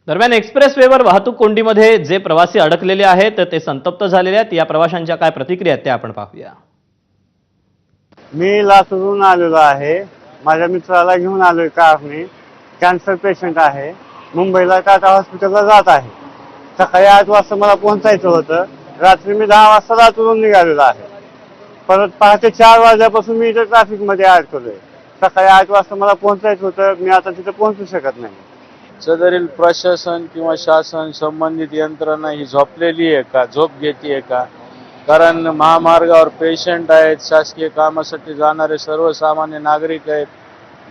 दरम्यान एक्सप्रेसवेवर वाहतूक कोंडीमध्ये जे प्रवासी अडकलेले आहेत ते संतप्त झालेले आहेत। या प्रवाशांच्या काय प्रतिक्रिया आहेत त्या आपण पाहूया। मी लातूरून आलेलो आहे। माझ्या मित्राला घेऊन आलोय कारने। कॅन्सर पेशंट आहे। मुंबईला टाटा हॉस्पिटलला जात आहे। सकाळी 8 वाजता मला पोहोचायचं होतं। रात्री मी 10 वाजता लातूरून निघालेलो आहे। परत पहाटे 4 वाजल्यापासून मी इथे ट्रॅफिकमध्ये अडकलोय। सकाळी 8 वाजता मला पोहोचायचं होतं, मी आता तिथे पोहोचू शकत नाही। सदरील प्रशासन किंवा शासन संबंधित यंत्रणा ही झोपलेली आहे का, झोप घेते का? कारण महामार्गावर पेशंट आहेत, शासकीय कामासाठी जाणारे सर्वसामान्य नागरिक आहेत,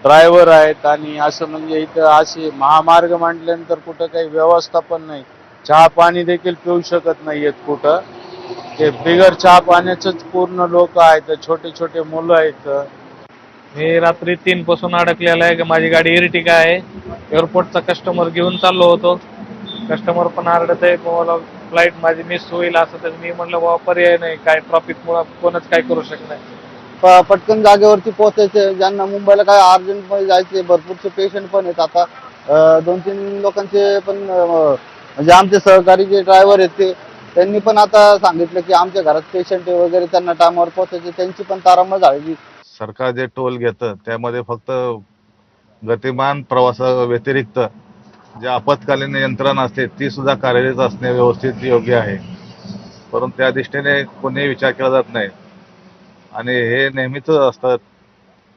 ड्रायव्हर आहेत आणि असं म्हणजे इथं अशी महामार्ग म्हटल्यानंतर कुठं काही व्यवस्थापन नाही। चहा पाणी देखील पिऊ शकत नाहीयेत कुठं। ते बिगर चहा पाण्याचंच पूर्ण लोक आहेत, छोटे छोटे मुलं आहेत। मी रात्री 3 पासून अडकलेला आहे। माझी गाडी इर्टिगा आहे। एअरपोर्टचा कस्टमर घेऊन चाललो होतो। कस्टमर पण आरडत आहे, मला फ्लाईट माझी मिस होईल असं। तर मी म्हटलं बाबा पर्याय नाही, काय ट्रॉफिकमुळे कोणच काय करू शकत नाही। पटकन जागेवरती पोहोचायचे, ज्यांना मुंबईला काय अर्जंटमध्ये जायचे, भरपूरचे पेशंट पण आहेत। आता 2-3 लोकांचे पण म्हणजे आमचे सहकारी जे ड्रायव्हर आहेत त्यांनी पण आता सांगितलं की आमच्या घरात पेशंट आहे वगैरे, त्यांना टायमावर पोहोचायचे, त्यांची पण तारांबळ झाली। सरकार जे टोल घेतं त्यामध्ये फक्त गतिमान प्रवासाव्यतिरिक्त जे आपत्कालीन यंत्रणा असते ती सुद्धा कार्यरत असणे व्यवस्थित योग्य आहे, परंतु त्या दृष्टीने कोणीही विचार केला जात नाही आणि हे नेहमीच असतं।